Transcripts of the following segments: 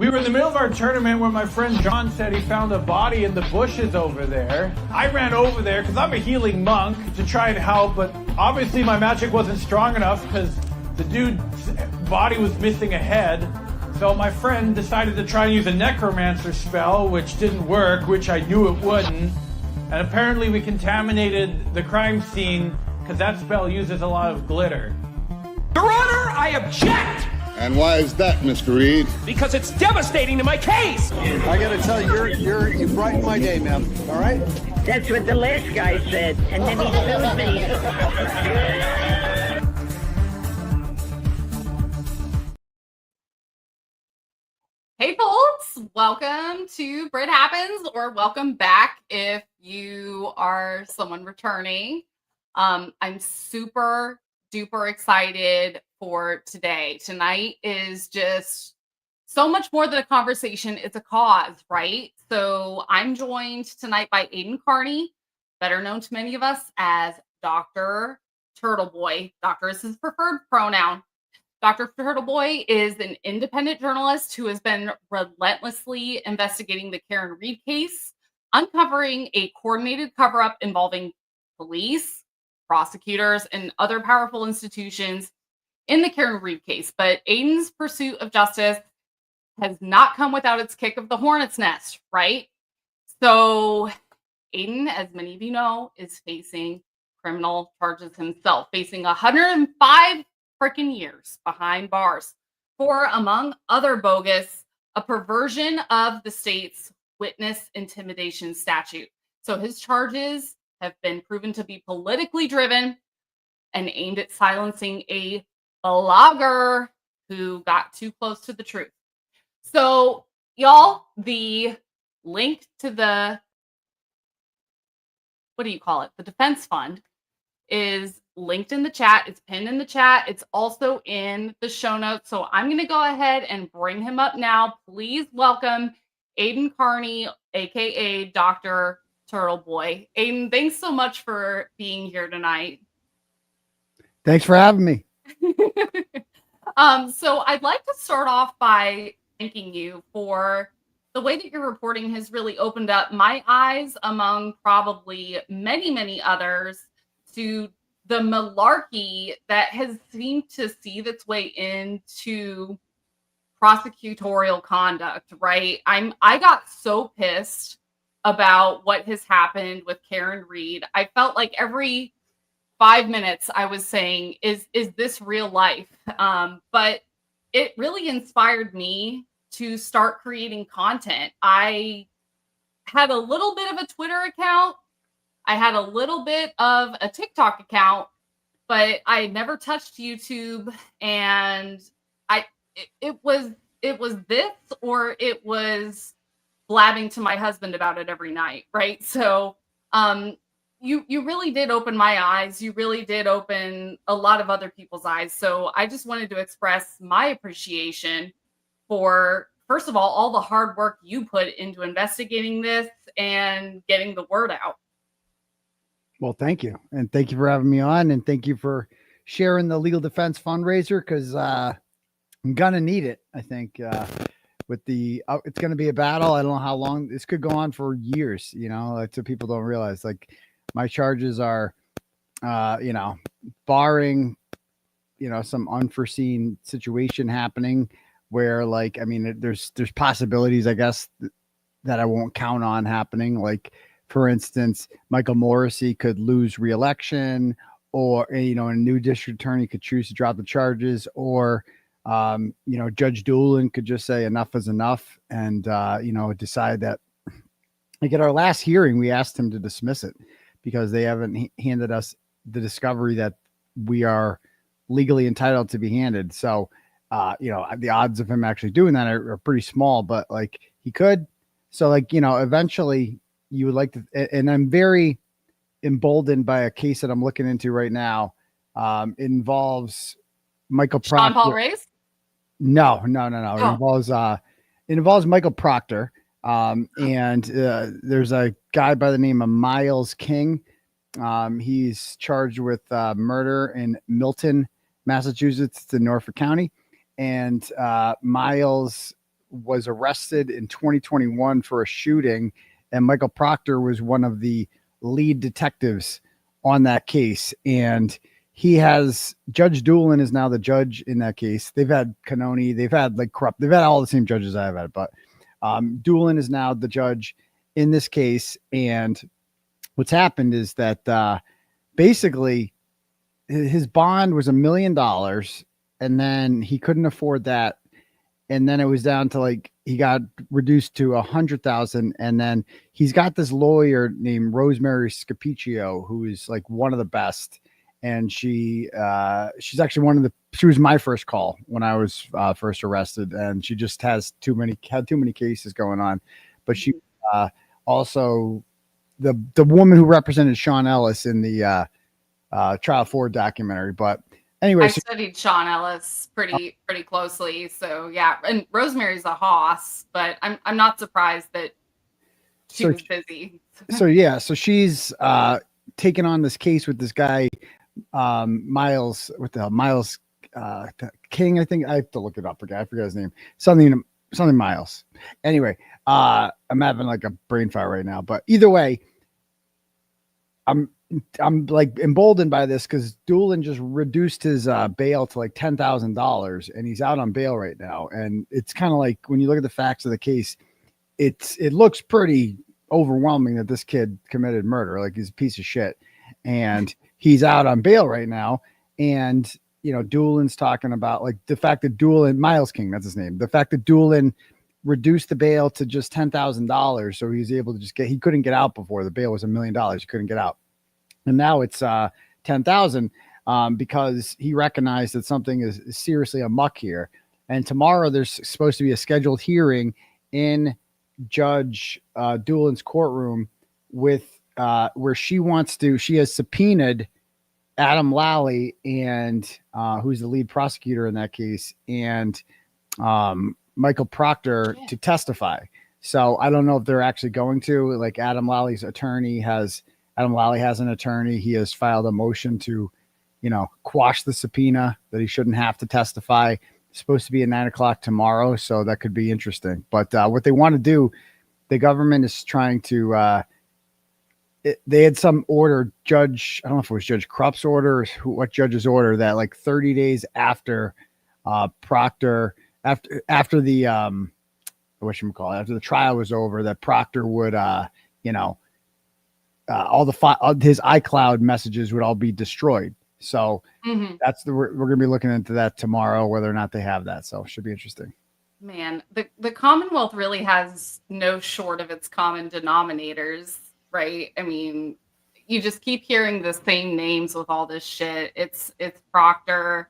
We were in the middle of our tournament when my friend John said he found a body in the bushes over there. I ran over there because I'm a healing monk to try and help, but obviously my magic wasn't strong enough because the dude's body was missing a head. So my friend decided to try and use a necromancer spell, which didn't work, which I knew it wouldn't. And apparently we contaminated the crime scene because that spell uses a lot of glitter. Your Honor, I object! And why is that, Mr. Reed? Because it's devastating to my case! I gotta tell you, you brightened my day, ma'am. All right? That's what the last guy said, and then he sued me. Hey folks, welcome to Brit Happens, or welcome back if you are someone returning. I'm super duper excited for today. Tonight is just so much more than a conversation. It's a cause, right? So I'm joined tonight by Aidan Kearney, better known to many of us as Dr. Turtleboy. Doctor is his preferred pronoun. Dr. Turtleboy is an independent journalist who has been relentlessly investigating the Karen Reed case, uncovering a coordinated cover-up involving police, prosecutors, and other powerful institutions in the Karen Reed case. But Aidan's pursuit of justice has not come without its kick of the hornet's nest, right? So Aidan, as many of you know, is facing criminal charges himself, facing 105 freaking years behind bars for, among other bogus, a perversion of the state's witness intimidation statute. So his charges have been proven to be politically driven and aimed at silencing a blogger who got too close to the truth. So, y'all, the link to the, what do you call it? The defense fund is linked in the chat. It's pinned in the chat. It's also in the show notes. So I'm going to go ahead and bring him up now. Please welcome Aidan Kearney, aka Dr. Turtleboy. Aidan, thanks so much for being here tonight. Thanks for having me. So I'd like to start off by thanking you for the way that your reporting has really opened up my eyes, among probably many, many others, to the malarkey that has seemed to see its way into prosecutorial conduct, right? I got so pissed about what has happened with Karen Reed. I felt like every 5 minutes I was saying, is this real life? But it really inspired me to start creating content. I had a little bit of a Twitter account. I had a little bit of a TikTok account, but I had never touched YouTube. And it was this, or it was blabbing to my husband about it every night, right? So you really did open my eyes. You really did open a lot of other people's eyes. So I just wanted to express my appreciation for, first of all the hard work you put into investigating this and getting the word out. Well, thank you. And thank you for having me on. And thank you for sharing the legal defense fundraiser, because I'm going to need it, I think. With the it's going to be a battle. I don't know how long this could go on, for years, like, so people don't realize, like, my charges are barring some unforeseen situation happening where, like, I mean, there's possibilities, I guess, that I won't count on happening. Like, for instance, Michael Morrissey could lose re-election, or a new district attorney could choose to drop the charges, or Judge Doolin could just say enough is enough, and decide that. Like, at our last hearing, we asked him to dismiss it because they haven't handed us the discovery that we are legally entitled to be handed. So, the odds of him actually doing that are pretty small, but, like, he could. So, like, eventually you would like to, and I'm very emboldened by a case that I'm looking into right now. It involves Michael Proctor. Sean Paul Ray's? No. Oh. It involves Michael Proctor. And there's a guy by the name of Miles King. He's charged with murder in Milton, Massachusetts, to Norfolk County. And Miles was arrested in 2021 for a shooting, and Michael Proctor was one of the lead detectives on that case. And Judge Doolin is now the judge in that case. They've had Kearney, they've had they've had all the same judges I've had, but Doolin is now the judge in this case. And what's happened is that basically his bond was $1 million, and then he couldn't afford that. And then it was down to he got reduced to 100,000. And then he's got this lawyer named Rosemary Scapiccio, who is one of the best. And she's actually she was my first call when I was first arrested, and she just had too many cases going on. But she also the woman who represented Sean Ellis in the Trial 4 documentary. But anyway, I studied Sean Ellis pretty closely, so yeah. And Rosemary's a hoss, but I'm not surprised that she was busy. So she's taking on this case with this guy, Miles. What the hell, Miles King? I think I have to look it up again. I forget his name. Something Miles. Anyway, I'm having a brain fire right now. But either way, I'm emboldened by this because Doolin just reduced his bail to $10,000, and he's out on bail right now. And it's kind of when you look at the facts of the case, it looks pretty overwhelming that this kid committed murder. He's a piece of shit, and he's out on bail right now. And Doolin's talking about the fact that Miles King, that's his name, the fact that Doolin reduced the bail to just $10,000, so he's able to he couldn't get out before. The bail was $1 million. He couldn't get out. And now it's 10,000 because he recognized that something is seriously amuck here. And tomorrow there's supposed to be a scheduled hearing in Judge Doolin's courtroom with where she has subpoenaed Adam Lally and who's the lead prosecutor in that case, and Michael Proctor to testify. So I don't know if they're actually going to. Adam Lally has an attorney. He has filed a motion to, quash the subpoena that he shouldn't have to testify. It's supposed to be at 9:00 tomorrow, so that could be interesting. But what they want to do, the government is trying to. They had some order, I don't know if it was Judge Krupp's order or what judge's order, that 30 days after Proctor, after the after the trial was over, that Proctor would all his iCloud messages would all be destroyed. So we're going to be looking into that tomorrow, whether or not they have that. So it should be interesting. Man, the Commonwealth really has no short of its common denominators, right? I mean, you just keep hearing the same names with all this shit. It's Proctor.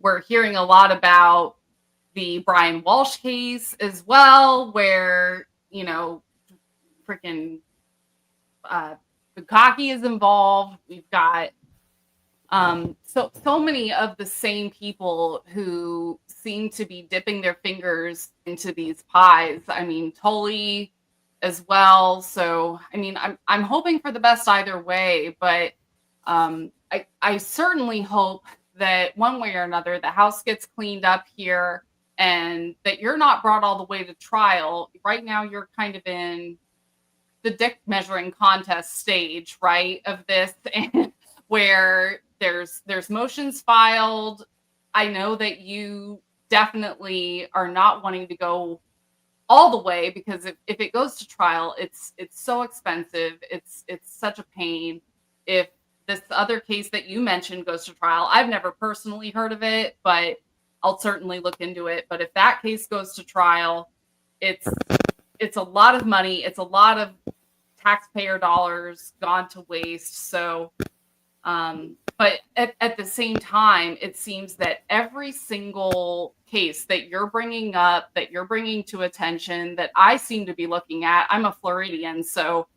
We're hearing a lot about the Brian Walsh case as well, where, freaking Bukaki is involved. We've got so many of the same people who seem to be dipping their fingers into these pies. I mean, Tully as well. So I mean, I'm hoping for the best either way, but I certainly hope that one way or another the house gets cleaned up here and that you're not brought all the way to trial. Right now you're kind of in the dick measuring contest stage, right, of this, and where there's motions filed. I know that you definitely are not wanting to go all the way, because if it goes to trial, it's so expensive. It's such a pain. If this other case that you mentioned goes to trial, I've never personally heard of it, but I'll certainly look into it. But if that case goes to trial, it's a lot of money. It's a lot of taxpayer dollars gone to waste. So, but at the same time, it seems that every single case that you're bringing up, that you're bringing to attention, that I seem to be looking at, I'm a Floridian, so,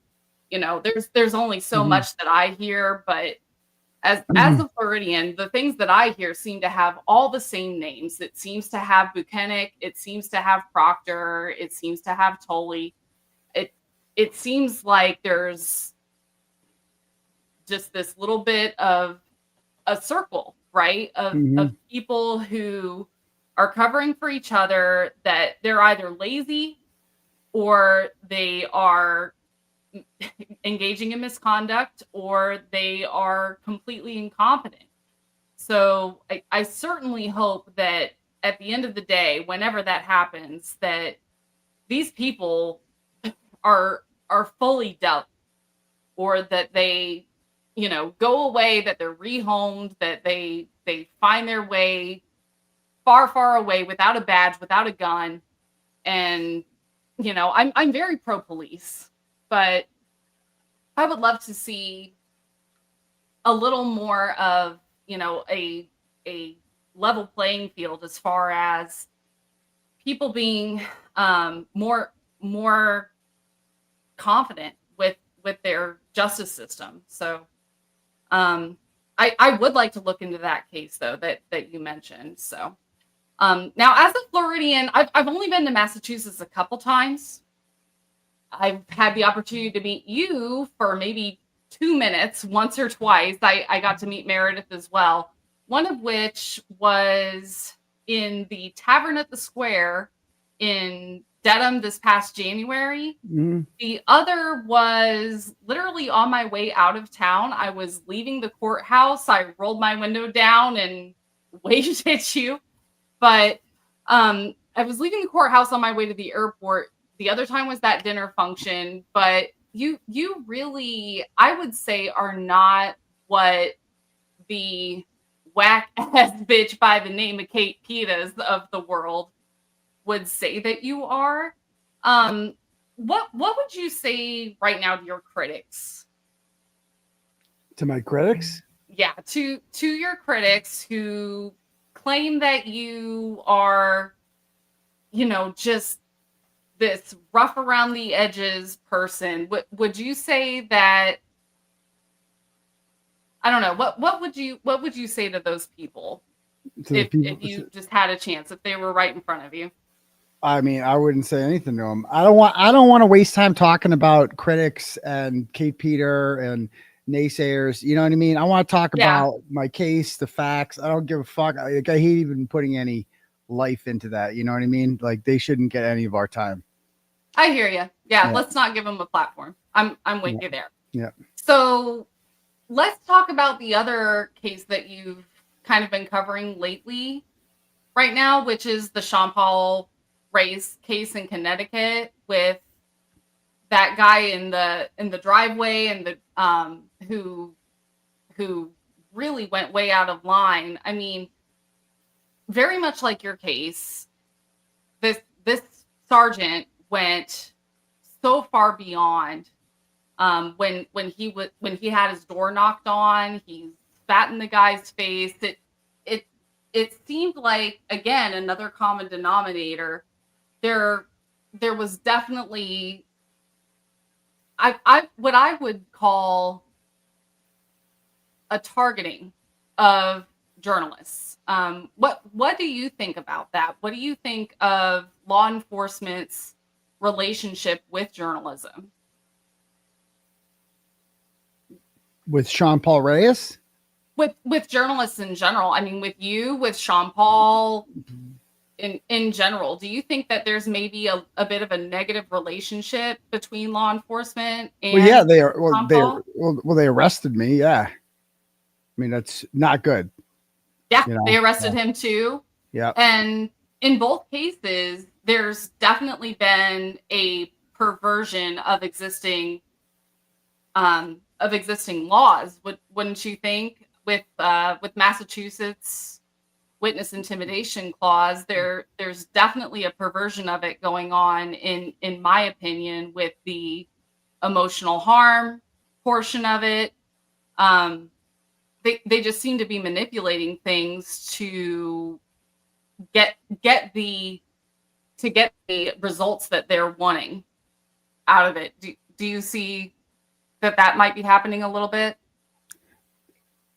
there's only so much that I hear, but as a Floridian, the things that I hear seem to have all the same names. It seems to have Buchanan, it seems to have Proctor, it seems to have Tully. It seems like there's just this little bit of a circle, right? Of people who are covering for each other, that they're either lazy or they are engaging in misconduct or they are completely incompetent. So I certainly hope that at the end of the day, whenever that happens, that these people are fully dealt, or that they, go away, that they're rehomed, that they find their way far away without a badge, without a gun. And I'm very pro police, but I would love to see a little more of, a level playing field as far as people being more confident with their justice system. So I would like to look into that case though that you mentioned. So now, as a Floridian, I've only been to Massachusetts a couple times. I've had the opportunity to meet you for maybe 2 minutes once or twice. I got to meet Meredith as well. One of which was in the Tavern at the Square in Dedham this past January. Mhm. The other was literally on my way out of town. I was leaving the courthouse. I rolled my window down and waved at you. But I was leaving the courthouse on my way to the airport. The other time was that dinner function. But you really, I would say, are not what the whack ass bitch by the name of Kate Pitas of the world would say that you are. What would you say right now to your critics? To my critics? Yeah, to your critics who claim that you are, just this rough around the edges person. Would you say that? I don't know. What would you say to those people if you just had a chance, if they were right in front of you? I mean, I wouldn't say anything to them. I don't want to waste time talking about critics and Kate Peter and naysayers. You know what I mean? I want to talk about my case, the facts. I don't give a fuck. I hate even putting any life into that. You know what I mean? Like, they shouldn't get any of our time. I hear you. Yeah, let's not give them a platform. I'm with you there. Yeah. So let's talk about the other case that you've kind of been covering lately right now, which is the Sean Paul Ray's case in Connecticut with that guy in the driveway and the who really went way out of line. I mean, very much like your case, this sergeant went so far beyond. When he had his door knocked on, he spat in the guy's face. It seemed like, again, another common denominator. There was definitely what I would call a targeting of journalists. What do you think about that? What do you think of law enforcement's relationship with journalism? With Sean Paul Reyes? With journalists in general. I mean, with Sean Paul in general. Do you think that there's maybe a bit of a negative relationship between law enforcement and Well, yeah, they are. Sean Paul? Well, they arrested me. Yeah. I mean, that's not good. Yeah, they arrested him too. Yeah. And in both cases, there's definitely been a perversion of existing laws. Wouldn't you think? With Massachusetts witness intimidation clause, there's definitely a perversion of it going on in my opinion, with the emotional harm portion of it. They just seem to be manipulating things to get the results that they're wanting out of it. Do you see that might be happening a little bit?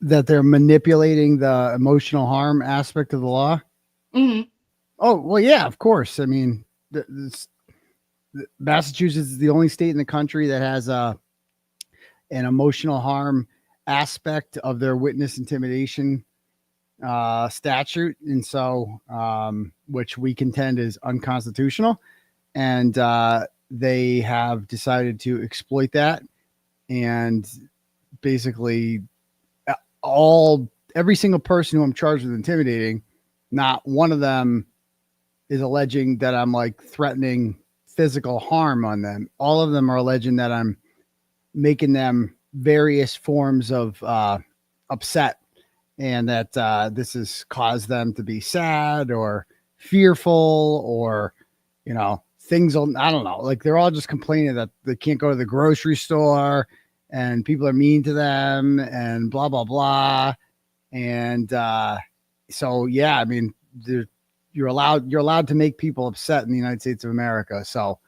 That they're manipulating the emotional harm aspect of the law? Mm-hmm. Oh, well, yeah, of course. I mean, Massachusetts is the only state in the country that has an emotional harm aspect of their witness intimidation statute, and so which we contend is unconstitutional, and they have decided to exploit that, and basically every single person who I'm charged with intimidating, not one of them is alleging that I'm like threatening physical harm on them. All of them are alleging that I'm making them various forms of upset, and that this has caused them to be sad or fearful, or, you know, things. I don't know. Like, they're all just complaining that they can't go to the grocery store and people are mean to them and blah, blah, blah. And so, yeah, I mean, you're allowed to make people upset in the United States of America. So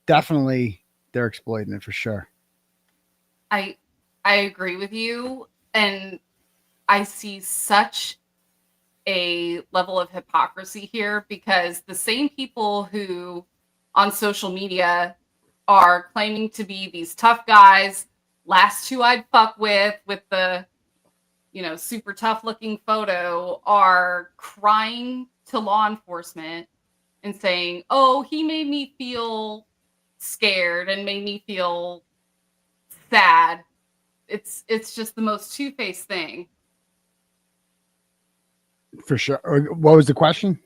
definitely they're exploiting it for sure. I agree with you. And I see such a level of hypocrisy here, because the same people who on social media are claiming to be these tough guys, last two I'd fuck with the, you know, super tough looking photo, are crying to law enforcement and saying, oh, he made me feel scared and made me feel sad. It's just the most two-faced thing. For sure. What was the question?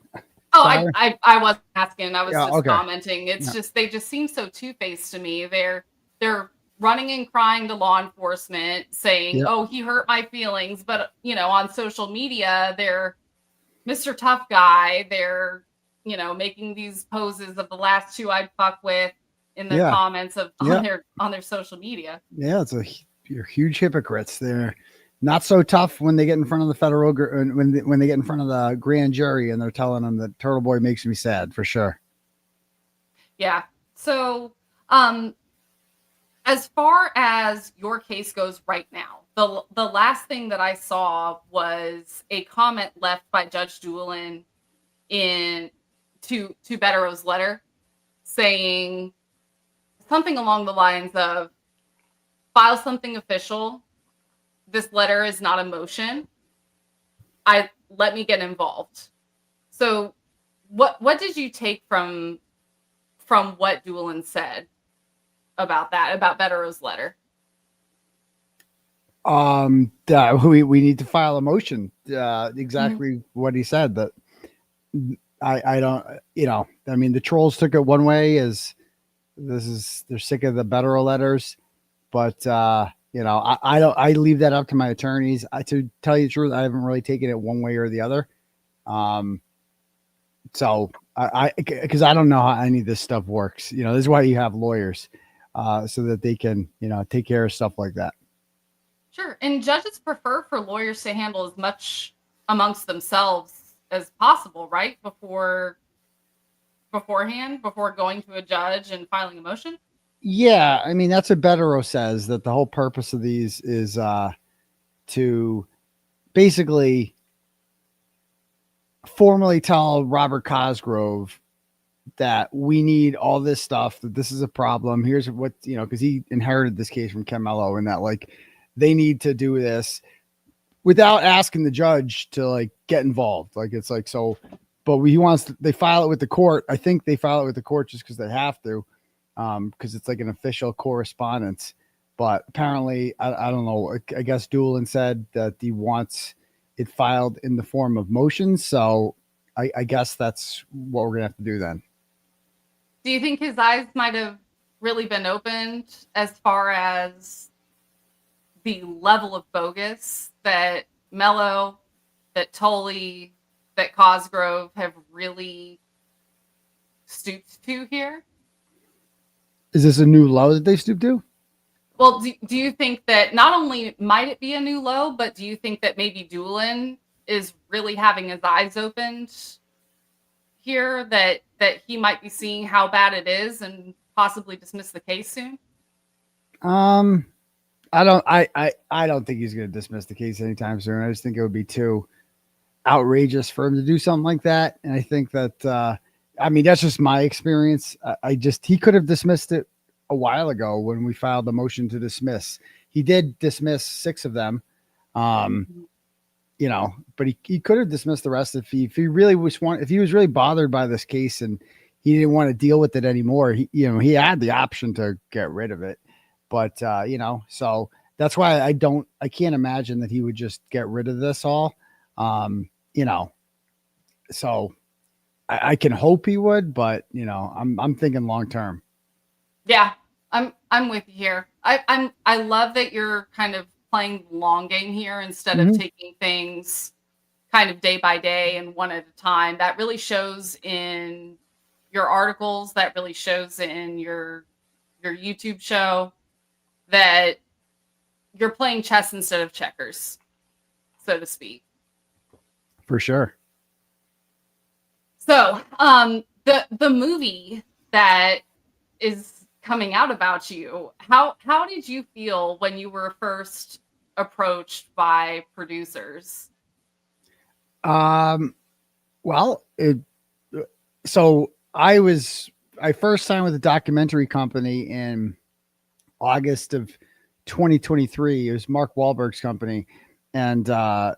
Oh, I wasn't asking. I was just okay. commenting. It's just, they just seem so two-faced to me. They're running and crying to law enforcement saying, oh, he hurt my feelings. But, you know, on social media, they're Mr. Tough Guy. They're, you know, making these poses of the last two I'd fuck with in the comments of on their social media. Yeah, you're huge hypocrites. They're not so tough when they get in front of the federal, when they get in front of the grand jury and they're telling them that Turtleboy makes me sad, for sure. Yeah. So, as far as your case goes right now, the last thing that I saw was a comment left by Judge Doolin to Bettero's letter, saying something along the lines of, file something official. This letter is not a motion. Let me get involved. So what did you take from what Doolin said about that, about Bettero's letter? We need to file a motion. Exactly what he said. That I don't, you know, I mean, the trolls took it one way, as they're sick of the Bettero letters, but you know, I leave that up to my attorneys. To tell you the truth, I haven't really taken it one way or the other. So because I don't know how any of this stuff works. You know, this is why you have lawyers, so that they can, you know, take care of stuff like that. Sure. And judges prefer for lawyers to handle as much amongst themselves as possible, right? Beforehand, before going to a judge and filing a motion. Yeah, I mean, that's what Bettero says, that the whole purpose of these is to basically formally tell Robert Cosgrove that we need all this stuff, that this is a problem. Here's what, you know, because he inherited this case from Camello, and that, like, they need to do this without asking the judge to, like, get involved. Like, it's like, so, but they file it with the court. I think they file it with the court just because they have to. Because it's like an official correspondence, but apparently, I don't know. I guess Doolin said that he wants it filed in the form of motions. So I guess that's what we're gonna have to do then. Do you think his eyes might have really been opened as far as the level of bogus that Mello, that Tully, that Cosgrove have really stooped to here? Is this a new low that they stooped to? Well, do you think that not only might it be a new low, but do you think that maybe Doolin is really having his eyes opened here, that he might be seeing how bad it is and possibly dismiss the case soon? I don't think he's going to dismiss the case anytime soon. I just think it would be too outrageous for him to do something like that. And I think that, I mean, that's just my experience. He could have dismissed it a while ago when we filed the motion to dismiss. He did dismiss 6 of them. you know, but he could have dismissed the rest if he really if he was really bothered by this case and he didn't want to deal with it anymore. He had the option to get rid of it, but so that's why I can't imagine that he would just get rid of this all. So I can hope he would, but I'm thinking long term. Yeah, I'm with you here. I love that you're kind of playing the long game here instead of taking things kind of day by day and one at a time. That really shows in your articles, that really shows in your YouTube show, that you're playing chess instead of checkers, so to speak. For sure. So, the movie that is coming out about you, how did you feel when you were first approached by producers? So I first signed with a documentary company in August of 2023. It was Mark Wahlberg's company. And so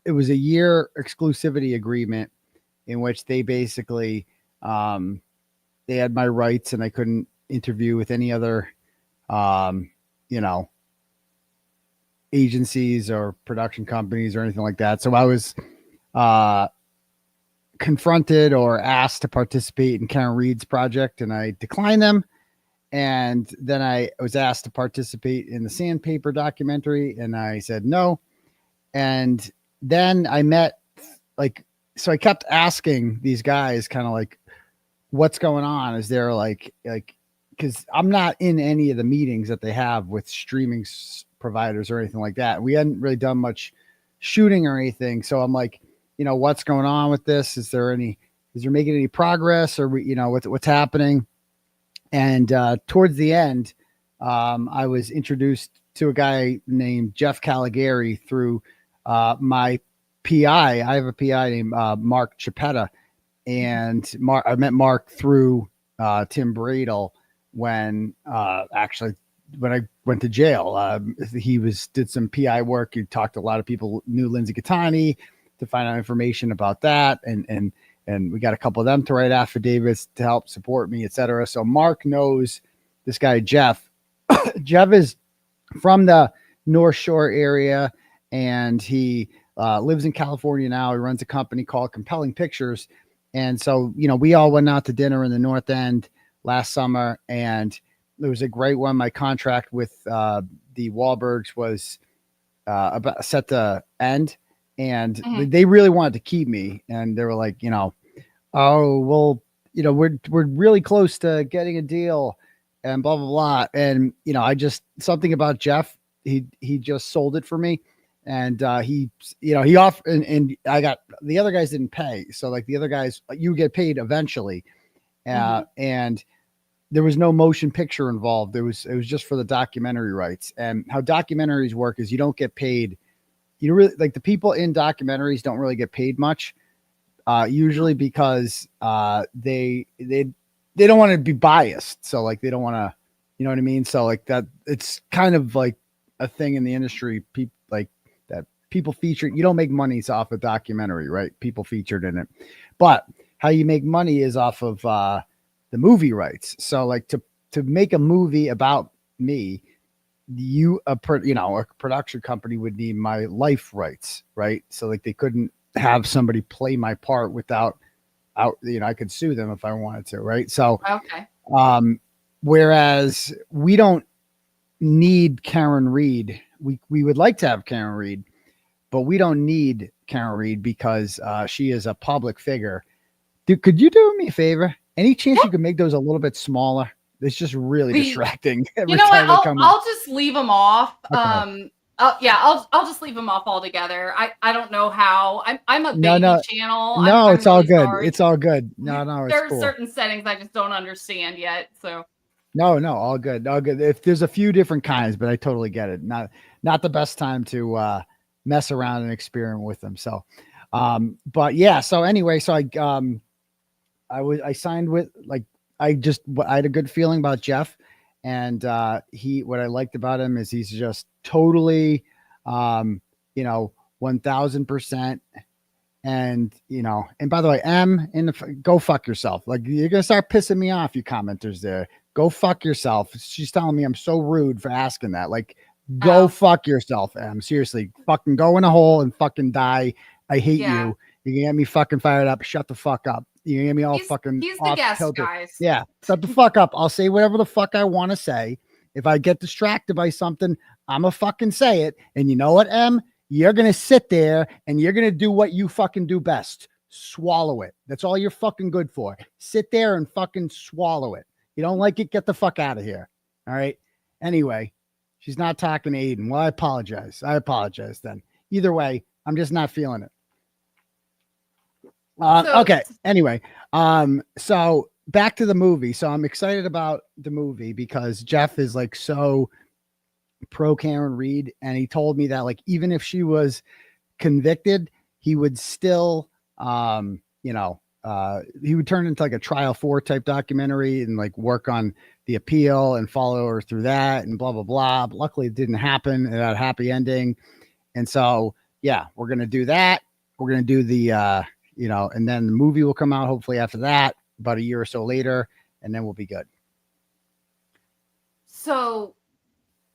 it was a year exclusivity agreement in which they basically, they had my rights and I couldn't interview with any other, agencies or production companies or anything like that. So I was, confronted or asked to participate in Karen Reed's project and I declined them. And then I was asked to participate in the Sandpaper documentary and I said no. And then I met so I kept asking these guys kind of like, what's going on? Is there because I'm not in any of the meetings that they have with streaming providers or anything like that. We hadn't really done much shooting or anything. So I'm like, what's going on with this? Is there making any progress or what's happening? And towards the end, I was introduced to a guy named Jeff Caligari through my PI. I have a PI named Mark Chiappetta, and I met Mark through Tim Bradle when I went to jail. He did some PI work. He talked to a lot of people, knew Lindsay Gattani, to find out information about that, and we got a couple of them to write affidavits to help support me, etc. So Mark knows this guy Jeff. Jeff is from the North Shore area, and he lives in California now. He runs a company called Compelling Pictures, and so we all went out to dinner in the North End last summer, and it was a great one. My contract with the Wahlbergs was about set to end. And they really wanted to keep me. And they were like, oh, well, we're really close to getting a deal and blah, blah, blah. And, something about Jeff, he just sold it for me. And he offered, and I got, the other guys didn't pay. So the other guys, you get paid eventually. And there was no motion picture involved. It was just for the documentary rights. And how documentaries work is you don't get paid. The people in documentaries don't really get paid much, usually because they don't want to be biased. So they don't want to, you know what I mean? So that it's kind of like a thing in the industry. People featured, you don't make money off a documentary, right? People featured in it, but how you make money is off of the movie rights. So to make a movie about me, a production company would need my life rights, right? So they couldn't have somebody play my part without I could sue them if I wanted to, right? So Okay. Whereas we don't need Karen Reed. We would like to have Karen Reed, but we don't need Karen Reed because she is a public figure. Could you do me a favor? Any chance you could make those a little bit smaller? It's just really distracting. I'll just leave them off. Okay. I'll just leave them off altogether. I don't know how. I'm a baby channel. No, it's all really good. sorry. It's all good. No, it's there are cool. certain settings I just don't understand yet. So no, all good. If there's a few different kinds, but I totally get it. Not the best time to mess around and experiment with them. So, but yeah. So anyway, so I signed with I had a good feeling about Jeff, and what I liked about him is he's just totally, 1000%. And, you know, and by the way, go fuck yourself. Like, you're going to start pissing me off, you commenters there. Go fuck yourself. She's telling me I'm so rude for asking that. Like, go fuck yourself, Em. Seriously, fucking go in a hole and fucking die. I hate you. You can get me fucking fired up. Shut the fuck up. You get me all fucking He's the guest, kilter. guys. Yeah, shut the fuck up. I'll say whatever the fuck I want to say. If I get distracted by something, I'm a fucking say it. And you know what, Em? You're going to sit there and you're going to do what you fucking do best. Swallow it. That's all you're fucking good for. Sit there and fucking swallow it. You don't like it? Get the fuck out of here. All right. Anyway, she's not talking to Aidan. Well, I apologize. Then. Either way, I'm just not feeling it. Okay. Anyway, so back to the movie. So I'm excited about the movie because Jeff is like so pro Karen Reed, and he told me that like even if she was convicted, he would still he would turn into like a trial 4 type documentary and like work on the appeal and follow her through that and blah blah blah. But luckily it didn't happen. It had a happy ending. And so yeah, we're gonna do that. We're gonna do the and then the movie will come out hopefully after that, about a year or so later, and then we'll be good. So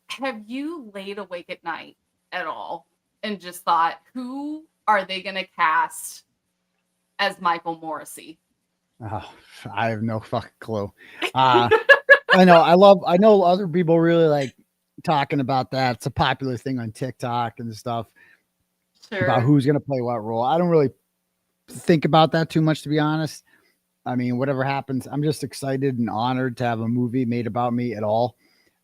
have you laid awake at night at all and just thought, who are they going to cast as Michael Morrissey? Oh, I have no fucking clue. I know other people really like talking about that. It's a popular thing on TikTok and stuff about who's going to play what role. I don't really think about that too much, to be honest. I mean, whatever happens, I'm just excited and honored to have a movie made about me at all.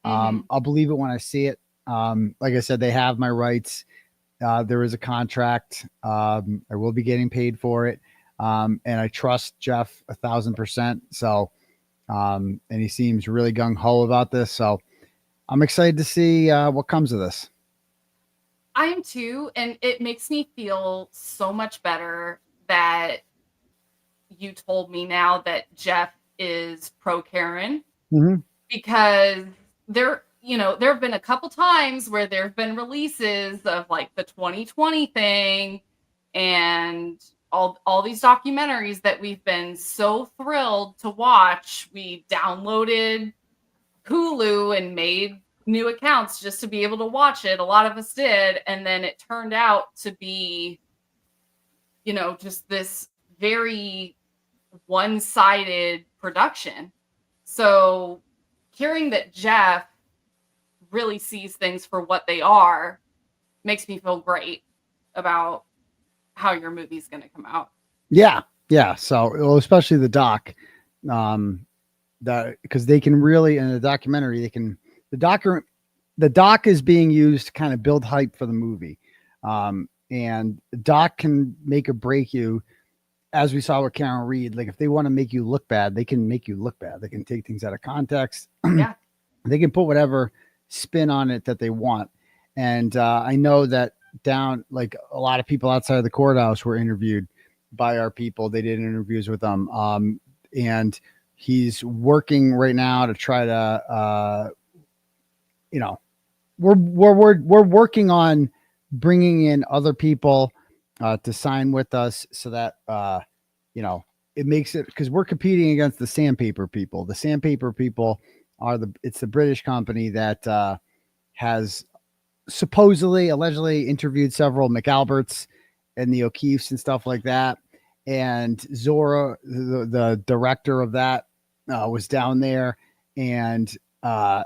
I'll believe it when I see it. Like I said, they have my rights. There is a contract. I will be getting paid for it. And I trust Jeff 1000%. So, and he seems really gung ho about this. So I'm excited to see what comes of this. I am too. And it makes me feel so much better that you told me now that Jeff is pro Karen, because there have been a couple times where there have been releases of like the 2020 thing and all these documentaries that we've been so thrilled to watch. We downloaded Hulu and made new accounts just to be able to watch it. A lot of us did. And then it turned out to be, just this very one-sided production. So hearing that Jeff really sees things for what they are makes me feel great about how your movie's going to come out. Yeah. So especially the doc, that because they can really, in the documentary, the doc is being used to kind of build hype for the movie. And the doc can make or break you, as we saw with Karen Reed. Like if they want to make you look bad, they can make you look bad. They can take things out of context. Yeah. They can put whatever spin on it that they want. And I know that like a lot of people outside of the courthouse were interviewed by our people. They did interviews with them. And he's working right now to try to, we're working on bringing in other people to sign with us so that, it makes it, because we're competing against the Sandpaper people. The Sandpaper people it's the British company that has allegedly interviewed several McAlberts and the O'Keefes and stuff like that. And Zora, the director of that, was down there, and I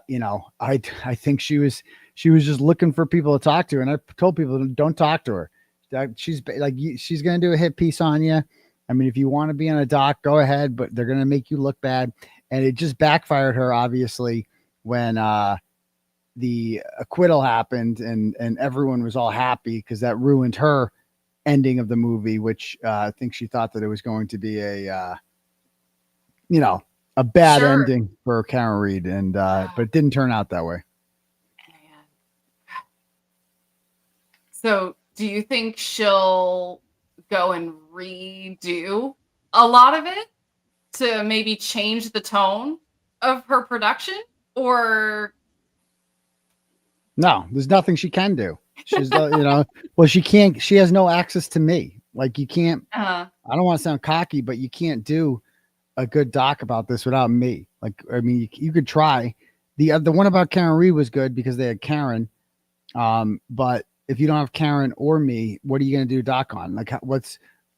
think she was just looking for people to talk to, and I told people don't talk to her. She's gonna do a hit piece on you. I mean, if you want to be on a doc, go ahead, but they're gonna make you look bad. And it just backfired her, obviously, when the acquittal happened and everyone was all happy, because that ruined her ending of the movie, which I think she thought that it was going to be a bad ending for Karen Reed, and but it didn't turn out that way. Man. So do you think she'll go and redo a lot of it to maybe change the tone of her production? Or no, there's nothing she can do. She's, well, she has no access to me. Like you can't, Uh, I don't want to sound cocky, but you can't do a good doc about this without me. Like, I mean, you could try. The one about Karen Reed was good because they had Karen. But if you don't have Karen or me, what are you going to do doc on? Like,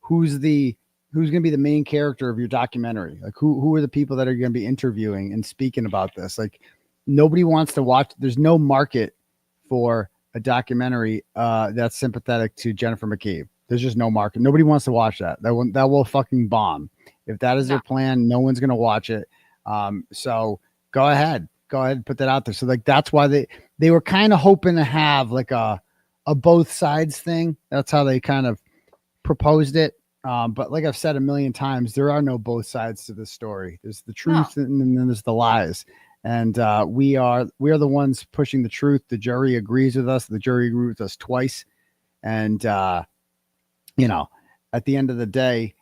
who's going to be the main character of your documentary? Like, who are the people that are going to be interviewing and speaking about this? Like, nobody wants to watch. There's no market for a documentary that's sympathetic to Jennifer McCabe. There's just no market. Nobody wants to watch that. That will fucking bomb. If that is their plan, no one's going to watch it. So go ahead and put that out there. So like, that's why they were kind of hoping to have like a both sides thing. That's how they kind of proposed it. But like I've said a million times, there are no both sides to this story. There's the truth and then there's the lies. And we are the ones pushing the truth. The jury agrees with us. The jury agreed with us twice. And, at the end of the day,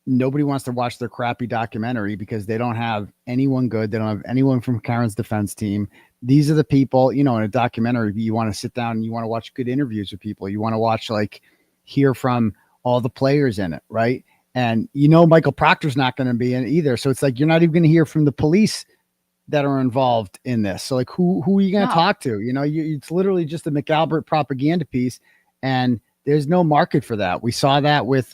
nobody wants to watch their crappy documentary because they don't have anyone good. They don't have anyone from Karen's defense team. These are the people, in a documentary, you want to sit down and you want to watch good interviews with people. You want to watch, hear from all the players in it. Right. And, Michael Proctor's not going to be in it either. So it's like, you're not even going to hear from the police that are involved in this. So like, who are you going to talk to? It's literally just a McAlbert propaganda piece. And there's no market for that. We saw that with,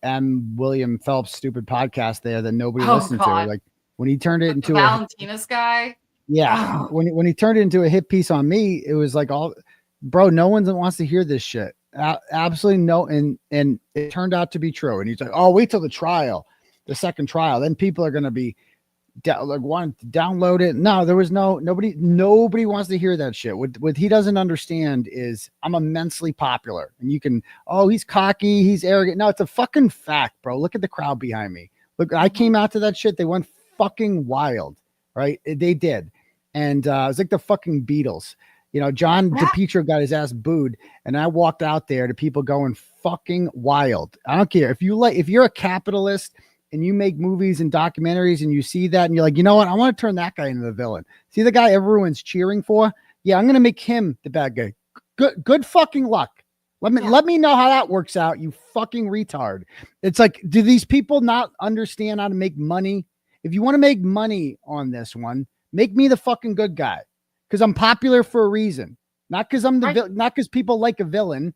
M. William Phelps' stupid podcast there that nobody listened to. Like when he turned it into Valentina's guy. Yeah. When he turned it into a hit piece on me, it was like no one wants to hear this shit. Absolutely no. And it turned out to be true. And he's like, oh, wait till the second trial. Then people are going to be want to download it. No, there was nobody wants to hear that shit. What he doesn't understand is I'm immensely popular and he's cocky, he's arrogant. No, it's a fucking fact, bro. Look at the crowd behind me. Look, I came out to that shit. They went fucking wild, right? They did. And it was like the fucking Beatles. John DePietro got his ass booed and I walked out there to people going fucking wild. I don't care if you're a capitalist and you make movies and documentaries and you see that and you're like, you know what? I want to turn that guy into the villain. See the guy everyone's cheering for? Yeah, I'm going to make him the bad guy. Good fucking luck. Let me know how that works out, you fucking retard. It's like, do these people not understand how to make money? If you want to make money on this one, make me the fucking good guy because I'm popular for a reason. Not because I'm not because people like a villain,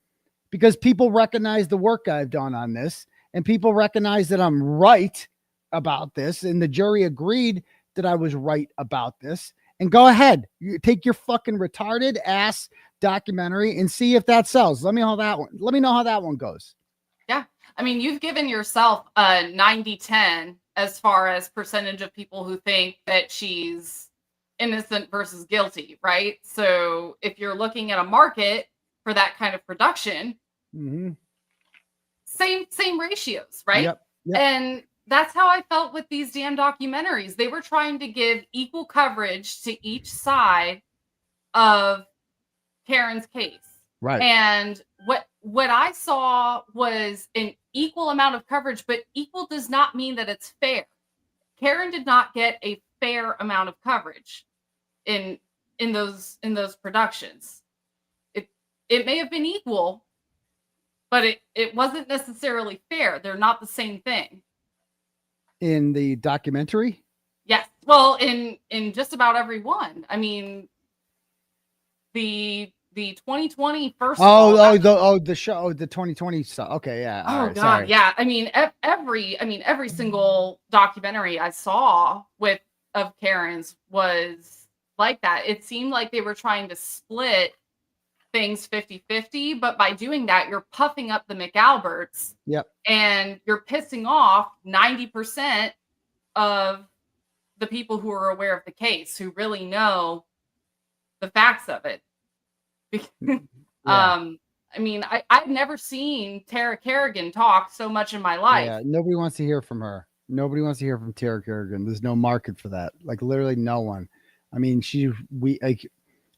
because people recognize the work I've done on this. And people recognize that I'm right about this. And the jury agreed that I was right about this. And go ahead. You take your fucking retarded ass documentary and see if that sells. Let me know how that one goes. Yeah. I mean, you've given yourself a 90-10 as far as percentage of people who think that she's innocent versus guilty, right? So if you're looking at a market for that kind of production, same ratios, right? Yep. And that's how I felt with these damn documentaries. They were trying to give equal coverage to each side of Karen's case. Right. And what I saw was an equal amount of coverage, but equal does not mean that it's fair. Karen did not get a fair amount of coverage in those productions. It may have been equal, but it wasn't necessarily fair. They're not the same thing. In the documentary? Yes. Well, in just about every one. I mean, the 2020 first. The show, the 2020 stuff. Okay, yeah. Oh God, sorry. Yeah. I mean, every single documentary I saw of Karen's was like that. It seemed like they were trying to split things 50-50, but by doing that, you're puffing up the McAlberts. Yep. And you're pissing off 90% of the people who are aware of the case, who really know the facts of it. I mean, I've never seen Tara Kerrigan talk so much in my life. Yeah, nobody wants to hear from her. Nobody wants to hear from Tara Kerrigan. There's no market for that. Like literally no one. I mean,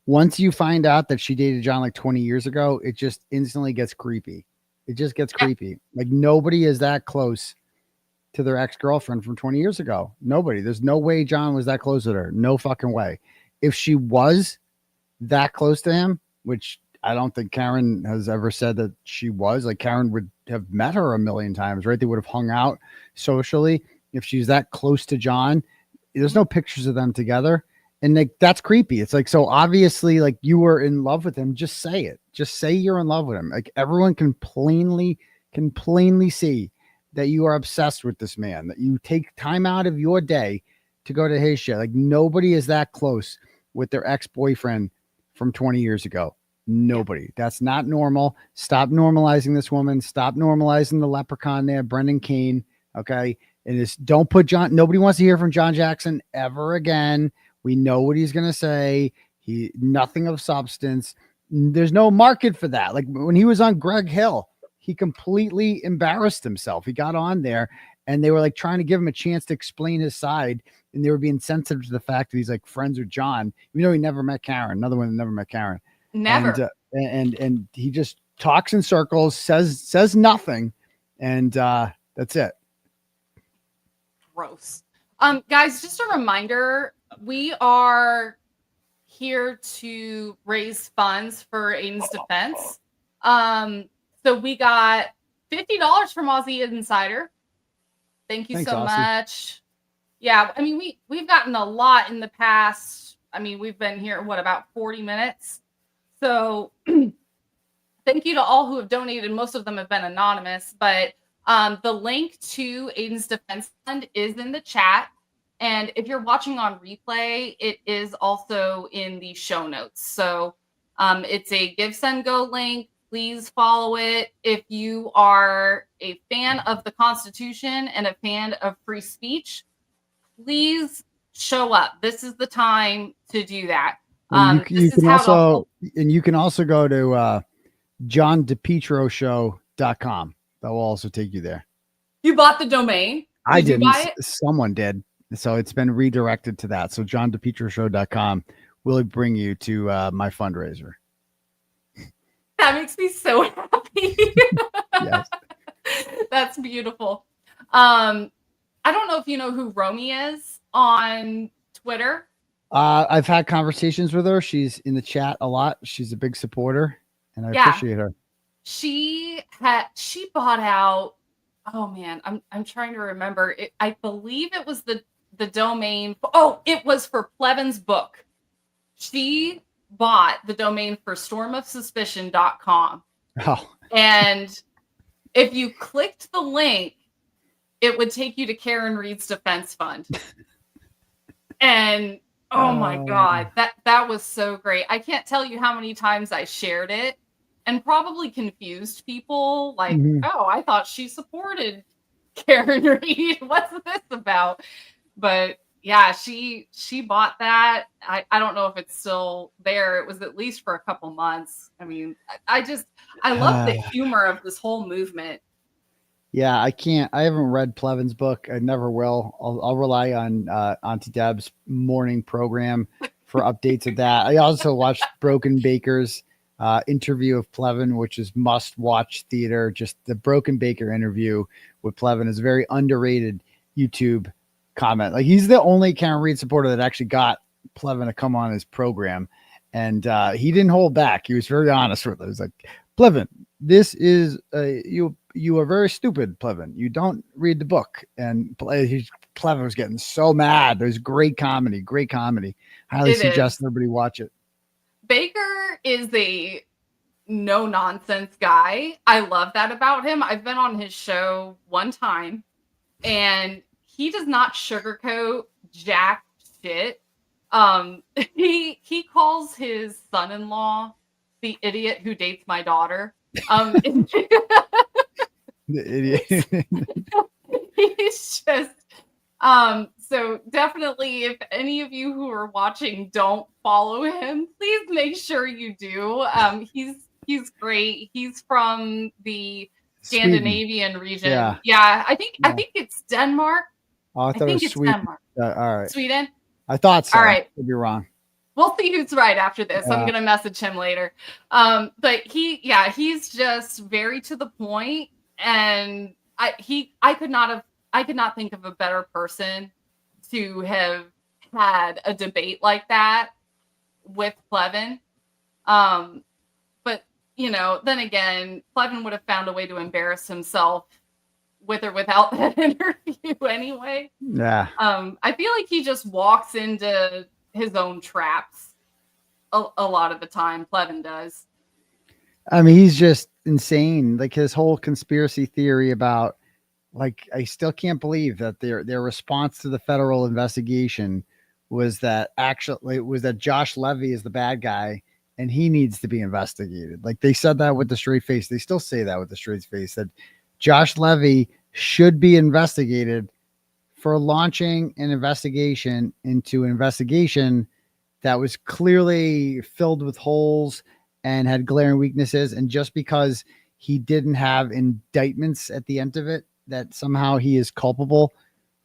once you find out that she dated John like 20 years ago, it just instantly gets creepy. It just gets creepy. Like nobody is that close to their ex-girlfriend from 20 years ago. Nobody. There's no way John was that close with her. No fucking way. If she was that close to him, which I don't think Karen has ever said that she was. Like, Karen would have met her a million times, right? They would have hung out socially. If she's that close to John, there's no pictures of them together. And like, that's creepy. It's like, so obviously, like, you were in love with him. Just say it. Just say you're in love with him. Like, everyone can plainly see that you are obsessed with this man, that you take time out of your day to go to his shit. Like, nobody is that close with their ex-boyfriend from 20 years ago. Nobody. That's not normal. Stop normalizing this woman. Stop normalizing the leprechaun there, Brendan Kane. Okay. And just don't put John. Nobody wants to hear from John Jackson ever again. We know what he's going to say. Nothing of substance. There's no market for that. Like, when he was on Greg Hill, he completely embarrassed himself. He got on there and they were like trying to give him a chance to explain his side. And they were being sensitive to the fact that he's like friends with John, even though he never met Karen. Another one that never met Karen. Never. And he just talks in circles, says nothing. And that's it. Gross. Guys, just a reminder, we are here to raise funds for Aidan's defense. So we got $50 from Aussie Insider. Thank you. Thanks, so Aussie. Much. Yeah, I mean, we've gotten a lot in the past. I mean, we've been here, about 40 minutes? So thank you to all who have donated. Most of them have been anonymous, but the link to Aidan's Defense Fund is in the chat. And if you're watching on replay, it is also in the show notes. So it's a Give, Send, Go link. Please follow it. If you are a fan of the Constitution and a fan of free speech, please show up. This is the time to do that. You can also go to JohnDePietroShow.com. That will also take you there. You bought the domain? I didn't. Buy it? Someone did. So it's been redirected to that. So JohnDePietroShow.com will bring you to my fundraiser. That makes me so happy. Yes. That's beautiful. I don't know if you know who Romy is on Twitter. I've had conversations with her. She's in the chat a lot. She's a big supporter, and I appreciate her. She bought out. Oh man, I'm trying to remember. I believe it was the domain. Oh, it was for Plevin's book. She bought the domain for stormofsuspicion.com. Oh. And if you clicked the link, it would take you to Karen Reed's defense fund. And oh my God, that was so great. I can't tell you how many times I shared it and probably confused people. Like, oh, I thought she supported Karen Reed. What's this about? But yeah, she bought that. I don't know if it's still there. It was at least for a couple months. I mean, I love the humor of this whole movement. Yeah, I haven't read Plevin's book. I never will. I'll rely on Auntie Deb's morning program for updates of that. I also watched Broken Baker's interview of Plevin, which is must-watch theater. Just the Broken Baker interview with Plevin is a very underrated YouTube comment. Like, he's the only Karen Reed supporter that actually got Plevin to come on his program, and he didn't hold back. He was very honest with it. He was like, Plevin, this is you are very stupid, Plevin. You don't read the book. And Plevin was getting so mad. There's great comedy. Highly suggest everybody watch it. Baker is a no nonsense guy. I love that about him. I've been on his show one time, and he does not sugarcoat jack shit. He calls his son-in-law the idiot who dates my daughter. The idiot. He's just so definitely, if any of you who are watching don't follow him, please make sure you do. He's great. He's from the Scandinavian region. Yeah. I think it's Denmark. Oh, I thought it was Sweden. Denmark. All right. Sweden. I thought so. All right. Could be wrong. We'll see who's right after this. I'm gonna message him later. But he's just very to the point, and I could not think of a better person to have had a debate like that with Plevin. you know, then again, Plevin would have found a way to embarrass himself with or without that interview anyway. Yeah. I feel like he just walks into his own traps a lot of the time. Plevin does. I mean, he's just insane. Like his whole conspiracy theory about, like, I still can't believe that their response to the federal investigation was that Josh Levy is the bad guy and he needs to be investigated. Like they said that with the straight face. They still say that with the straight face, that Josh Levy should be investigated for launching an investigation into an investigation that was clearly filled with holes and had glaring weaknesses. And just because he didn't have indictments at the end of it, that somehow he is culpable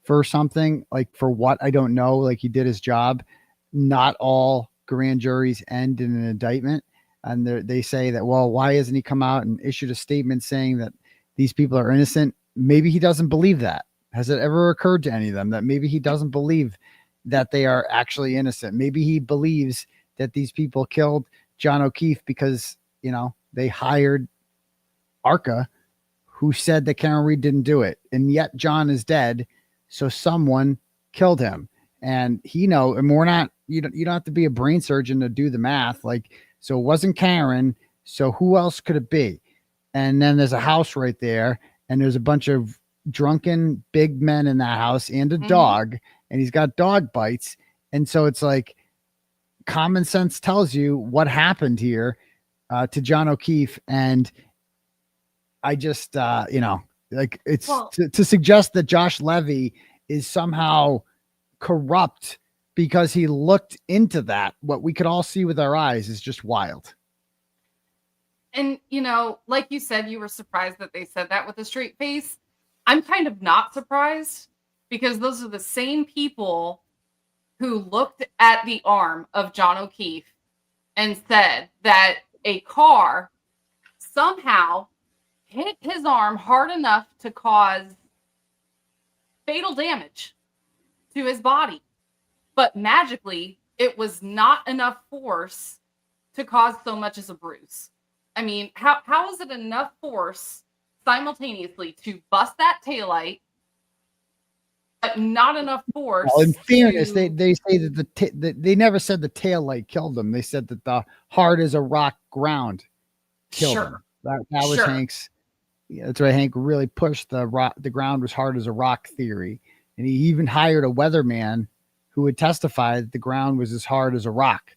for something, like for what, I don't know, like he did his job. Not all grand juries end in an indictment. And they say that, well, why hasn't he come out and issued a statement saying that these people are innocent? Maybe he doesn't believe that. Has it ever occurred to any of them that maybe he doesn't believe that they are actually innocent? Maybe he believes that these people killed John O'Keefe because, you know, they hired Arca, who said that Karen Reed didn't do it. And yet John is dead. So someone killed him. And and we're not, you don't have to be a brain surgeon to do the math. Like, so it wasn't Karen. So who else could it be? And then there's a house right there, and there's a bunch of drunken big men in that house and a dog, and he's got dog bites. And so it's like common sense tells you what happened here to John O'Keefe. And I just, like it's to suggest that Josh Levy is somehow corrupt because he looked into that, what we could all see with our eyes, is just wild. And, you know, like you said, you were surprised that they said that with a straight face. I'm kind of not surprised, because those are the same people who looked at the arm of John O'Keefe and said that a car somehow hit his arm hard enough to cause fatal damage to his body. But magically, it was not enough force to cause so much as a bruise. I mean, how is it enough force simultaneously to bust that taillight, but not enough force? Well, in fairness, they say that they never said the taillight killed him. They said that the hard as a rock ground killed him. That was Hank's. Yeah, that's right. Hank really pushed the ground was hard as a rock theory. And he even hired a weatherman who would testify that the ground was as hard as a rock.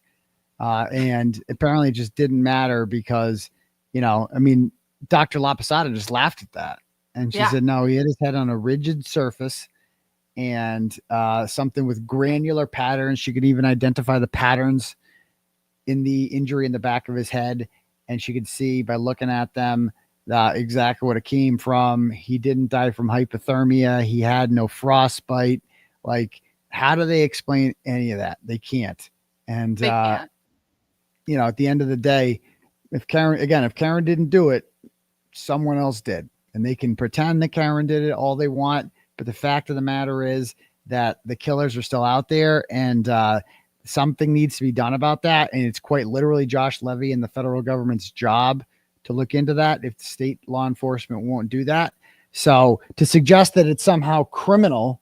And apparently it just didn't matter because, Dr. La Posada just laughed at that. And she said, no, he hit his head on a rigid surface and something with granular patterns. She could even identify the patterns in the injury in the back of his head. And she could see by looking at them exactly what it came from. He didn't die from hypothermia. He had no frostbite. Like, how do they explain any of that? They can't. And, at the end of the day, if Karen didn't do it, someone else did. And they can pretend that Karen did it all they want. But the fact of the matter is that the killers are still out there, and something needs to be done about that. And it's quite literally Josh Levy and the federal government's job to look into that if the state law enforcement won't do that. So to suggest that it's somehow criminal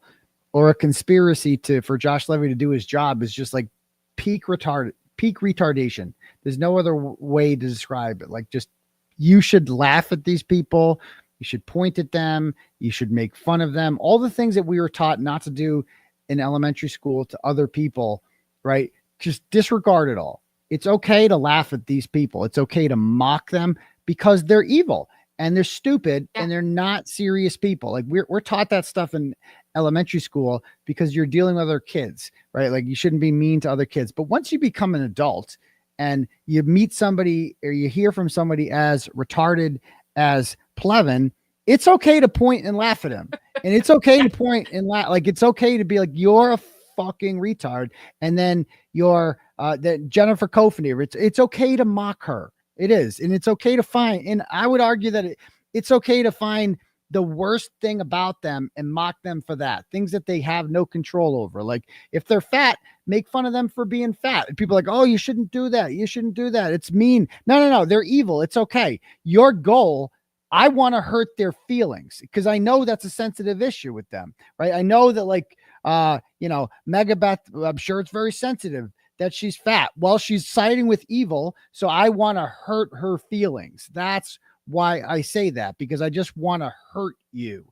or a conspiracy for Josh Levy to do his job is just like peak retardation. There's no other way to describe it. Like, just, you should laugh at these people. You should point at them. You should make fun of them. All the things that we were taught not to do in elementary school to other people, right? Just disregard it all. It's okay to laugh at these people. It's okay to mock them because they're evil and they're stupid and they're not serious people. Like, we're taught that stuff in elementary school because you're dealing with other kids, right? Like, you shouldn't be mean to other kids. But once you become an adult and you meet somebody or you hear from somebody as retarded as Plevin, it's okay to point and laugh at him. And it's okay to point and laugh. Like, it's okay to be like, you're a fucking retard. And then you're that Jennifer Kofner, it's okay to mock her. It is. And it's okay to find, and I would argue that it's okay to find the worst thing about them and mock them for that. Things that they have no control over. Like if they're fat, make fun of them for being fat. And people are like, oh, you shouldn't do that. You shouldn't do that. It's mean. No. They're evil. It's okay. Your goal, I want to hurt their feelings because I know that's a sensitive issue with them, right? I know that like, Megabeth, I'm sure it's very sensitive that she's fat. Well, she's siding with evil. So I want to hurt her feelings. That's why I say that, because I just want to hurt you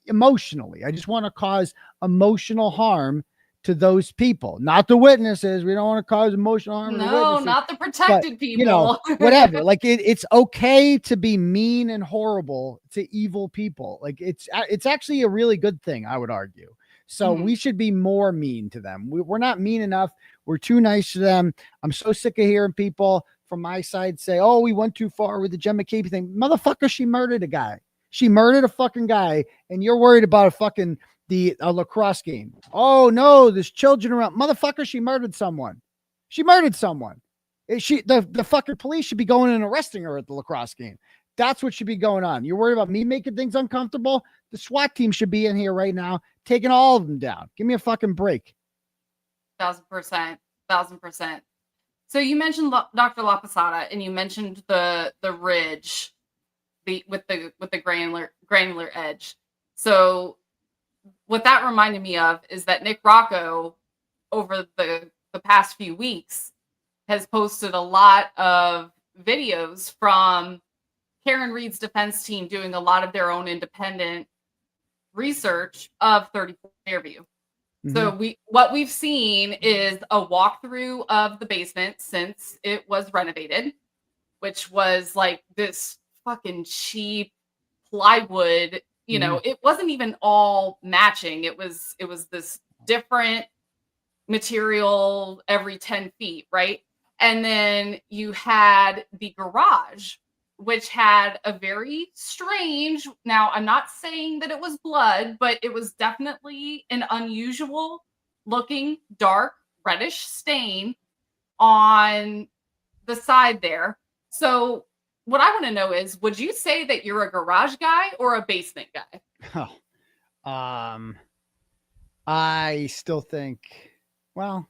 emotionally. I just want to cause emotional harm to those people, not the witnesses. We don't want to cause emotional harm. No, not the protected people. Whatever. Like it's okay to be mean and horrible to evil people. Like it's actually a really good thing, I would argue. So we should be more mean to them. We're not mean enough. We're too nice to them. I'm so sick of hearing people from my side say, oh, we went too far with the Gemma Casey thing. Motherfucker, she murdered a guy. She murdered a fucking guy, and you're worried about a lacrosse game. Oh no, there's children around. Motherfucker, she murdered someone. She murdered someone. The fucking police should be going and arresting her at the lacrosse game. That's what should be going on. You're worried about me making things uncomfortable? The SWAT team should be in here right now, taking all of them down. Give me a fucking break. 1,000%. 1,000%. So you mentioned Dr. La Posada, and you mentioned the ridge, with the granular edge. So what that reminded me of is that Nick Rocco, over the past few weeks, has posted a lot of videos from Karen Reed's defense team doing a lot of their own independent research of 34 Fairview. So what we've seen is a walkthrough of the basement since it was renovated, which was like this fucking cheap plywood. It wasn't even all matching. It was this different material every 10 feet, right? And then you had the garage, which had a very strange, now I'm not saying that it was blood, but it was definitely an unusual looking dark reddish stain on the side there. So what I want to know is, would you say that you're a garage guy or a basement guy? I still think, I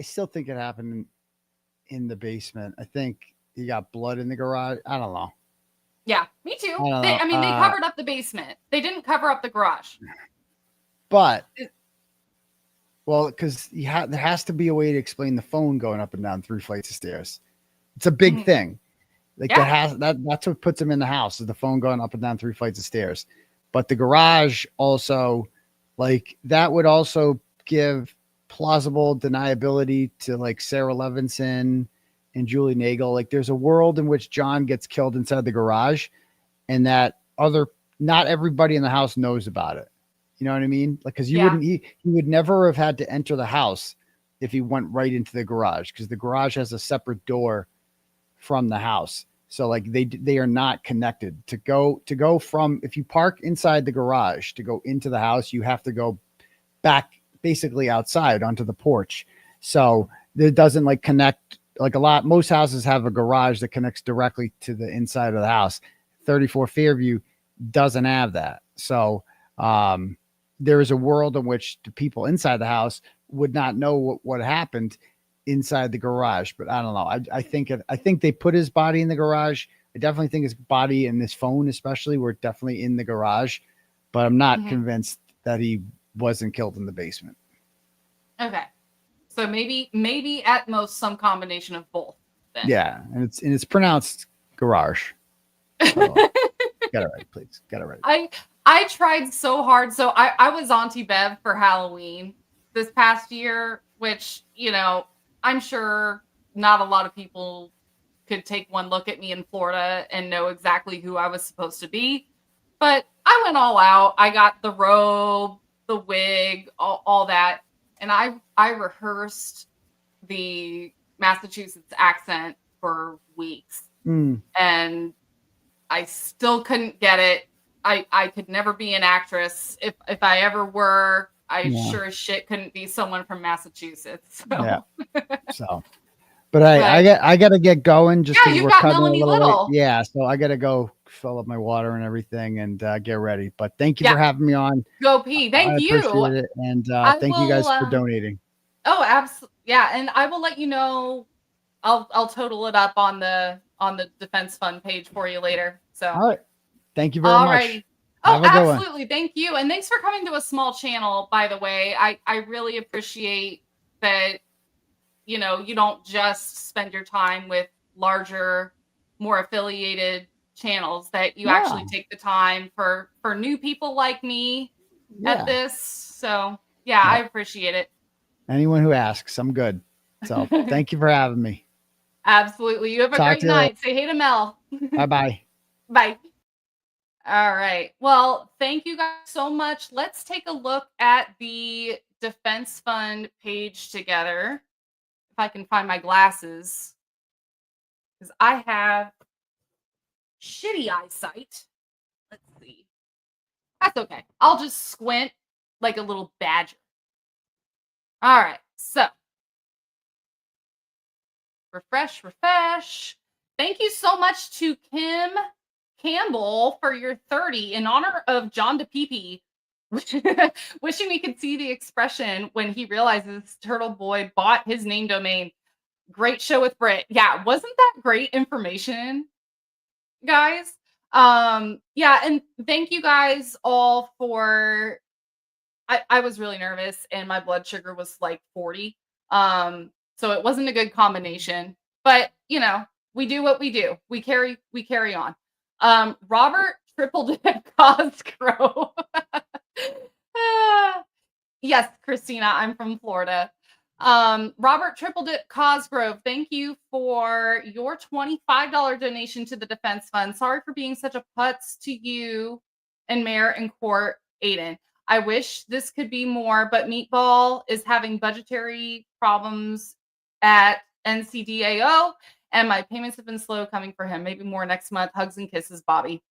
still think it happened in the basement. I think you got blood in the garage. I don't know. Yeah, me too. They covered up the basement. They didn't cover up the garage. But, because there has to be a way to explain the phone going up and down 3 flights of stairs. It's a big thing. Like that's what puts them in the house, is the phone going up and down 3 flights of stairs. But the garage also, like, that would also give plausible deniability to like Sarah Levinson and Julie Nagel. Like there's a world in which John gets killed inside the garage and that not everybody in the house knows about it. You know what I mean? Like, cause he would never have had to enter the house if he went right into the garage, because the garage has a separate door from the house. So like they are not connected. To go from, if you park inside the garage to go into the house, you have to go back basically outside onto the porch. So it doesn't like connect like most houses have a garage that connects directly to the inside of the house. 34 Fairview doesn't have that. So there is a world in which the people inside the house would not know what happened inside the garage. But I don't know. I think they put his body in the garage. I definitely think his body and this phone especially were definitely in the garage, but I'm not convinced that he wasn't killed in the basement. Okay. So maybe at most some combination of both. Then. Yeah, and it's pronounced garage. So, get it right, please. Get it right. I tried so hard. So I was Auntie Bev for Halloween this past year, which, I'm sure not a lot of people could take one look at me in Florida and know exactly who I was supposed to be. But I went all out. I got the robe, the wig, all that. And I rehearsed the Massachusetts accent for weeks. And I still couldn't get it. I could never be an actress. If I ever were, sure as shit couldn't be someone from Massachusetts. So. Yeah. So, but I got to get going just because we're cutting a little late. Yeah. So I got to go fill up my water and everything and get ready. But thank you for having me on. Go pee. Thank I you. appreciate it. And thank you guys for donating. Oh, absolutely. Yeah. And I will let you know. I'll total it up on the defense fund page for you later. So all right. Thank you very much. Oh, absolutely. Thank you. And thanks for coming to a small channel, by the way. I really appreciate that, you know, you don't just spend your time with larger, more affiliated channels, that you actually take the time for new people like me at this. So yeah, I appreciate it. Anyone who asks, I'm good. So thank you for having me. Absolutely. You have a great night. Say hey to Mel. Bye-bye. Bye. All right. Well, thank you guys so much. Let's take a look at the defense fund page together. If I can find my glasses, because I have shitty eyesight. Let's see. That's okay. I'll just squint like a little badger. All right. So refresh. Thank you so much to Kim Campbell for your 30 in honor of John DePepe. Wishing we could see the expression when he realizes Turtleboy bought his name domain. Great show with Britt. Yeah, wasn't that great information, guys? Yeah, and thank you guys all for I was really nervous and my blood sugar was like 40. So it wasn't a good combination. But you know, we do what we do. We carry on. Robert Tripled Cosgrove. Yes, Christina, I'm from Florida. Robert Tripledip Cosgrove, thank you for your $25 donation to the defense fund. Sorry for being such a putz to you and Mayor and Court Aidan. I wish this could be more, but Meatball is having budgetary problems at NCDAO, and my payments have been slow coming for him. Maybe more next month. Hugs and kisses, Bobby.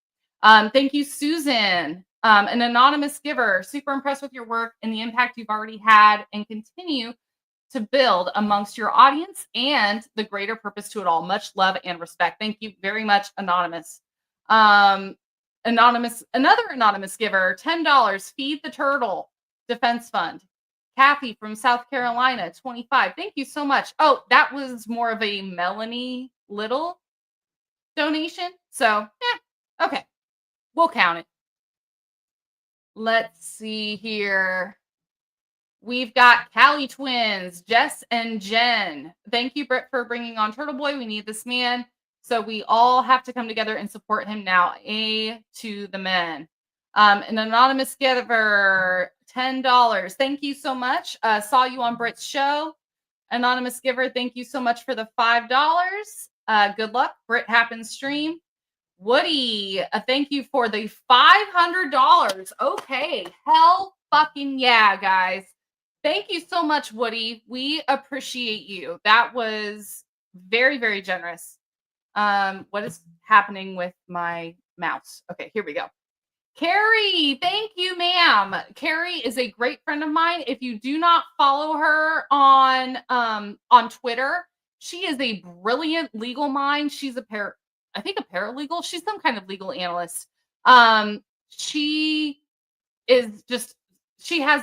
Thank you, Susan. An anonymous giver. Super impressed with your work and the impact you've already had and continue to build amongst your audience and the greater purpose to it all. Much love and respect. Thank you very much, Anonymous. Another anonymous giver, $10. Feed the Turtle Defense Fund. Kathy from South Carolina, 25. Thank you so much. Oh, that was more of a Melanie Little donation. So, okay. We'll count it. Let's see here. We've got Callie twins, Jess and Jen. Thank you, Britt, for bringing on Turtleboy. We need this man. So we all have to come together and support him now. A to the men. An anonymous giver, $10. Thank you so much. Saw you on Britt's show. Anonymous giver, thank you so much for the $5. Good luck. Britt Happens stream. Woody, thank you for the $500. Okay. Hell fucking yeah, guys. Thank you so much, Woody. We appreciate you. That was very, very generous. What is happening with my mouse? Okay, here we go. Carrie, thank you, ma'am. Carrie is a great friend of mine. If you do not follow her on Twitter, she is a brilliant legal mind. She's a paralegal. She's some kind of legal analyst. She has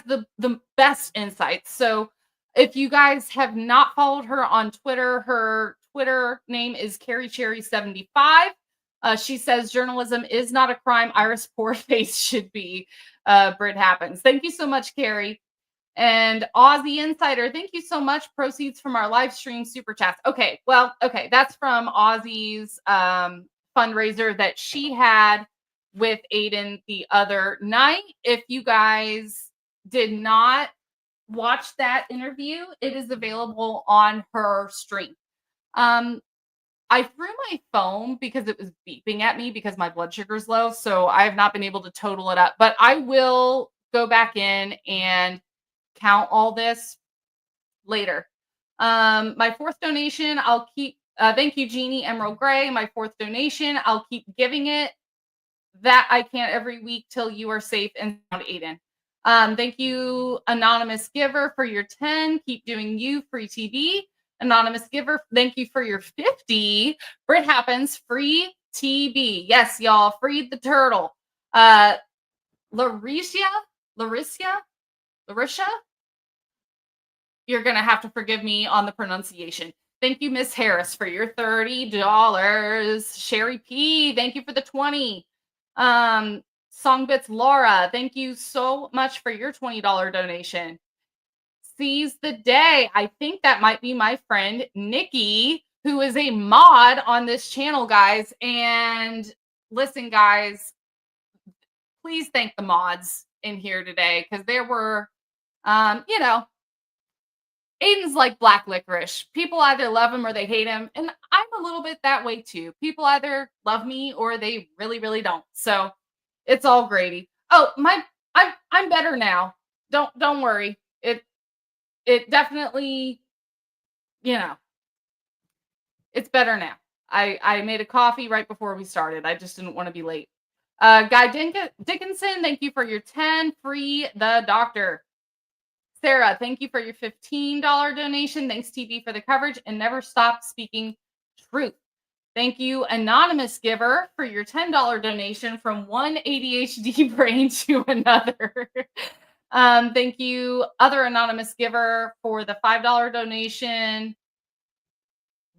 the best insights. So if you guys have not followed her on Twitter, her Twitter name is CarrieCherry75. She says journalism is not a crime. Iris Poorface should be. Brit Happens. Thank you so much, Carrie. And Aussie Insider, thank you so much. Proceeds from our live stream super chats. Okay, well, okay, that's from Aussie's fundraiser that she had with Aidan the other night. If you guys did not watch that interview, it is available on her stream. I threw my phone because it was beeping at me because my blood sugar is low. So I have not been able to total it up, but I will go back in and count all this later. My fourth donation, I'll keep, thank you, Jeannie Emerald Gray. My fourth donation, I'll keep giving it. That I can't every week till you are safe and sound, Aidan. Thank you, Anonymous Giver, for your 10. Keep doing you, free TV. Anonymous Giver, thank you for your 50. Brit Happens, free TB. Yes, y'all. Freed the turtle. Larisha? You're going to have to forgive me on the pronunciation. Thank you, Miss Harris, for your $30. Sherry P, thank you for the 20. Songbits Laura, thank you so much for your $20 donation. Seize the day. I think that might be my friend Nikki, who is a mod on this channel, guys. And listen, guys, please thank the mods in here today, because there were, you know, Aidan's like black licorice. People either love him or they hate him. And I'm a little bit that way too. People either love me or they really, really don't. So it's all gravy. Oh, I'm better now. Don't worry. It definitely, you know, it's better now. I made a coffee right before we started. I just didn't want to be late. Guy Dickinson, thank you for your 10. Free the doctor. Sarah, thank you for your $15 donation. Thanks, TB, for the coverage, and never stop speaking truth. Thank you, anonymous giver, for your $10 donation from one ADHD brain to another. Thank you, other anonymous giver, for the $5 donation.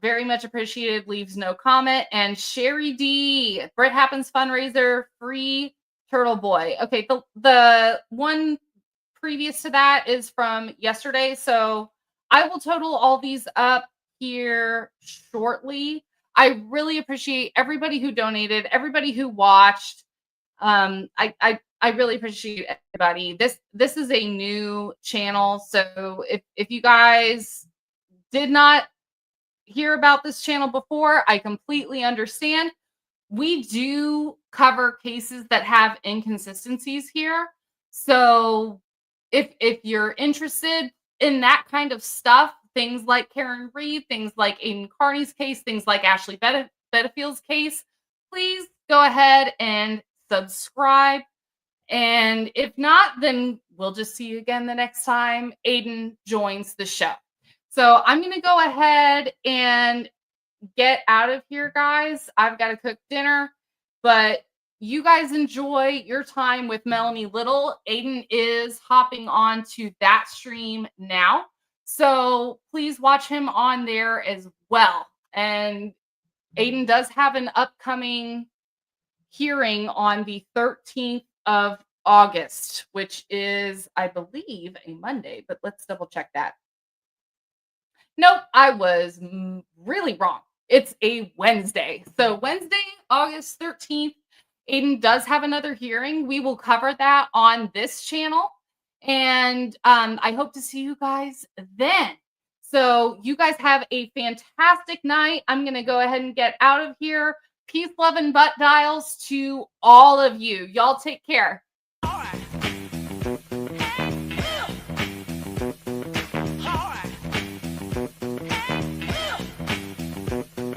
Very much appreciated. Leaves no comment. And Sherry D, Brit Happens Fundraiser, free Turtleboy. Okay, the one previous to that is from yesterday. So I will total all these up here shortly. I really appreciate everybody who donated, everybody who watched. I really appreciate everybody. This is a new channel. So if you guys did not hear about this channel before, I completely understand. We do cover cases that have inconsistencies here. So if you're interested in that kind of stuff, things like Karen Reed, things like Aidan Kearney's case, things like Ashley Bedifield's case, please go ahead and subscribe. And if not, then we'll just see you again the next time Aidan joins the show. So I'm going to go ahead and get out of here, guys. I've got to cook dinner, but you guys enjoy your time with Melanie Little. Aidan is hopping on to that stream now. So please watch him on there as well. And Aidan does have an upcoming hearing on the 13th of August, which is, I believe, a Monday, but let's double check that. Nope, I was really wrong. It's a Wednesday. So Wednesday, August 13th, Aidan does have another hearing. We will cover that on this channel. And I hope to see you guys then. So you guys have a fantastic night. I'm going to go ahead and get out of here. Peace, love, and butt dials to all of you. Y'all take care.